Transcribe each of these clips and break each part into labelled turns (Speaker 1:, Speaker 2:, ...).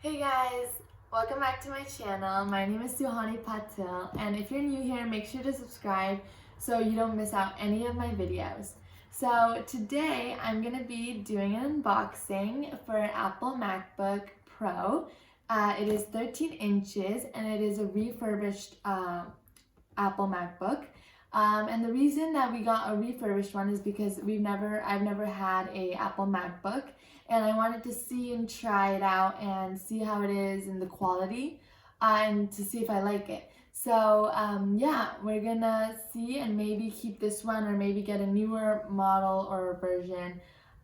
Speaker 1: Hey guys, welcome back to my channel. My name is Suhani Patil, and if you're new here, make sure to subscribe so you don't miss out any of my videos. So today I'm going to be doing an unboxing for Apple MacBook Pro. It is 13 inches and it is a refurbished Apple MacBook. And the reason that we got a refurbished one is because I've never had a Apple MacBook, and I wanted to see and try it out and see how it is and the quality, and to see if I like it. So yeah, we're gonna see and maybe keep this one or maybe get a newer model or version.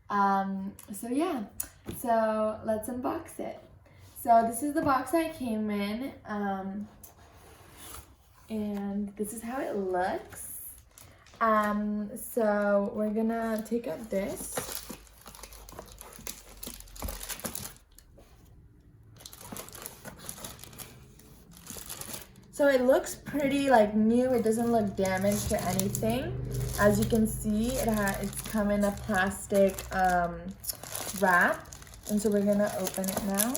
Speaker 1: So yeah, so let's unbox it. So this is the box I came in. And this is how it looks. So we're gonna take out this. So it looks pretty like new. It doesn't look damaged or anything. As you can see, it's come in a plastic wrap, and so we're gonna open it now.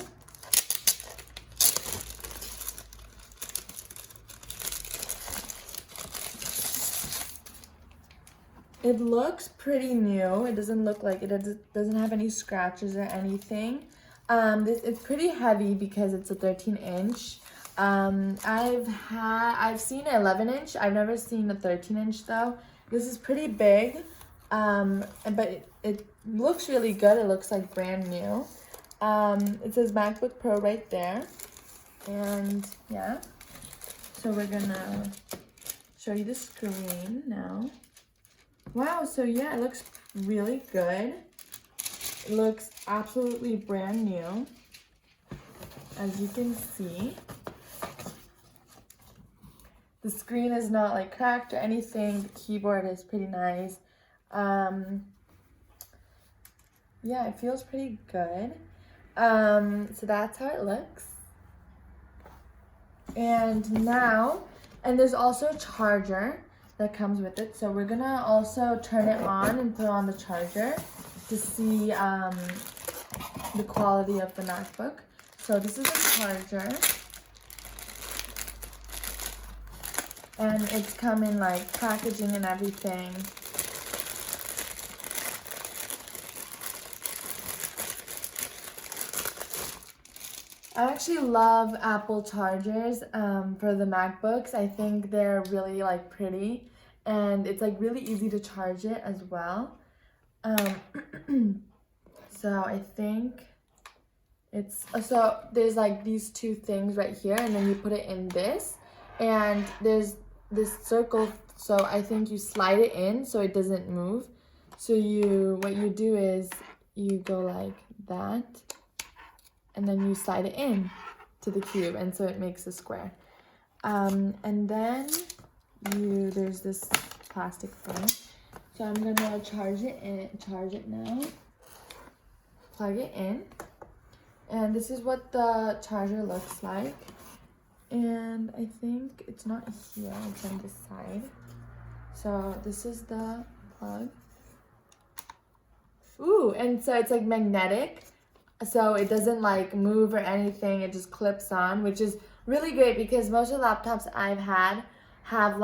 Speaker 1: It looks pretty new. It doesn't look like doesn't have any scratches or anything. It's pretty heavy because it's a 13 inch. I've seen an 11 inch. I've never seen a 13 inch though. This is pretty big, but it looks really good. It looks like brand new. It says MacBook Pro right there, and yeah. So we're gonna show you the screen now. Wow, so yeah, it looks really good. It looks absolutely brand new, as you can see. The screen is not like cracked or anything. The keyboard is pretty nice. Yeah, it feels pretty good. So that's how it looks. And there's also a charger that comes with it. So we're gonna also turn it on and put on the charger to see the quality of the MacBook. So this is a charger, and it's come in like packaging and everything. I actually love Apple chargers for the MacBooks. I think they're really like pretty, and it's like really easy to charge it as well. So I think so there's like these two things right here, and then you put it in this, and there's this circle, so I think you slide it in so it doesn't move. So what you do is you go like that, and then you slide it in to the cube, and so it makes a square. And then there's this plastic thing. So I'm gonna charge it now. Plug it in. And this is what the charger looks like. And I think it's not here, it's on this side. So this is the plug. Ooh, and so it's like magnetic. So it doesn't like move or anything, it just clips on, which is really great because most of the laptops I've had are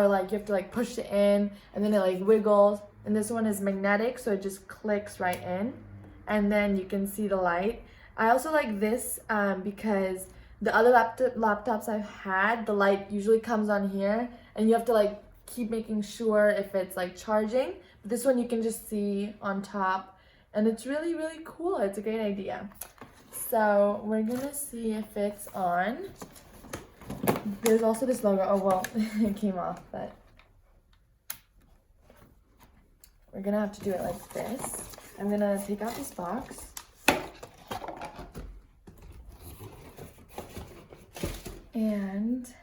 Speaker 1: like you have to like push it in and then it like wiggles, and this one is magnetic, so it just clicks right in, and then you can see the light. I also like this because the other laptops I've had, the light usually comes on here and you have to like keep making sure if it's like charging. But this one you can just see on top, and it's really, really cool. It's a great idea. So we're gonna see if it's on. There's also this logo. Oh, well, it came off, but we're gonna have to do it like this. I'm gonna take out this box. And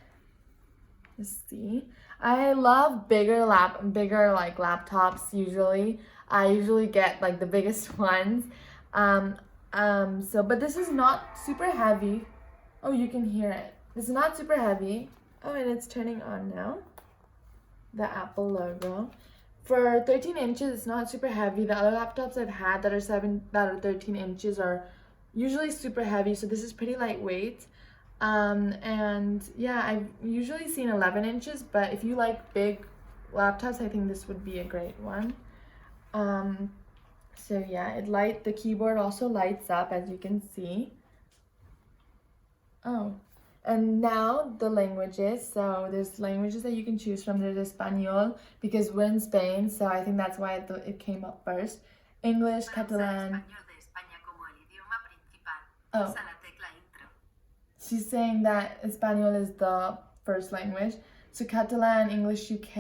Speaker 1: let's see. I love bigger like laptops usually. I usually get like the biggest ones. But this is not super heavy. Oh, you can hear it. This is not super heavy. Oh, and it's turning on now. The Apple logo. For 13 inches, it's not super heavy. The other laptops I've had that are 13 inches are usually super heavy, so this is pretty lightweight. And yeah, I've usually seen 11 inches, but if you like big laptops, I think this would be a great one. So yeah, the keyboard also lights up, as you can see. Oh, and now the languages. So there's languages that you can choose from. There's Espanol, because we're in Spain, so I think that's why it came up first. English, Catalan. Oh, she's saying that Espanol is the first language. So Catalan, English UK,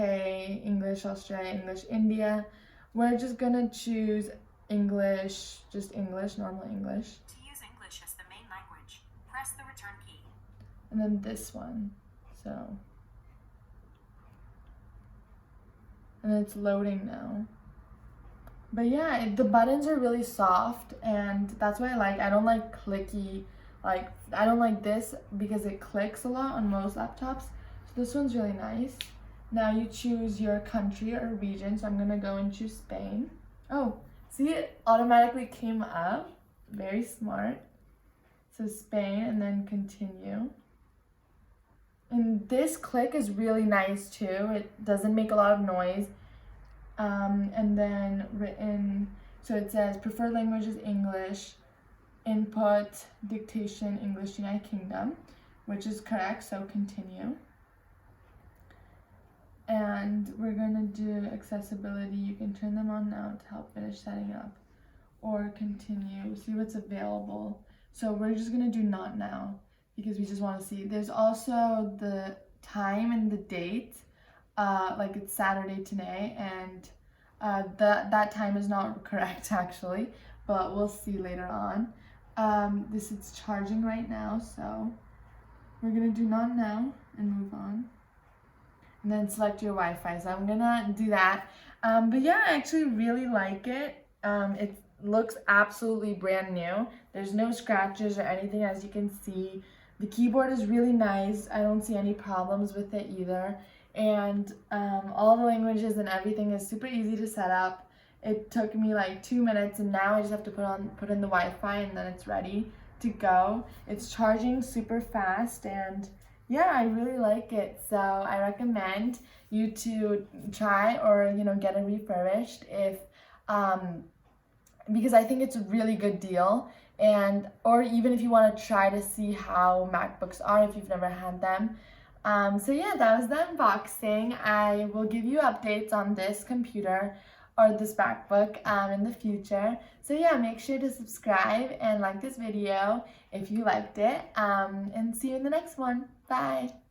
Speaker 1: English Australia, English India. We're just gonna choose English, just English, normal English.
Speaker 2: To use English as the main language, press the return key.
Speaker 1: And then this one, so. And it's loading now. But yeah, the buttons are really soft, and that's what I don't like clicky, I don't like this because it clicks a lot on most laptops. So this one's really nice. Now you choose your country or region, so I'm gonna go and choose Spain. Oh, see, it automatically came up. Very smart. So Spain, and then continue. And this click is really nice too. It doesn't make a lot of noise. And then written, so it says preferred language is English, input, dictation, English, United Kingdom, which is correct, so continue. And we're gonna do accessibility. You can turn them on now to help finish setting up, or continue, see what's available. So we're just gonna do not now because we just wanna see. There's also the time and the date, like it's Saturday today, and that time is not correct actually, but we'll see later on. This is charging right now, so we're gonna do not now and move on. And then select your Wi-Fi. So I'm gonna do that. But yeah, I actually really like it. It looks absolutely brand new. There's no scratches or anything, as you can see. The keyboard is really nice. I don't see any problems with it either. And all the languages and everything is super easy to set up. It took me like 2 minutes, and now I just have to put in the Wi-Fi, and then it's ready to go. It's charging super fast, and yeah, I really like it. So I recommend you to try or get a refurbished because I think it's a really good deal, or even if you want to try to see how MacBooks are if you've never had them. So yeah, that was the unboxing. I will give you updates on this computer or this MacBook in the future. So yeah, make sure to subscribe and like this video if you liked it, and see you in the next one. Bye!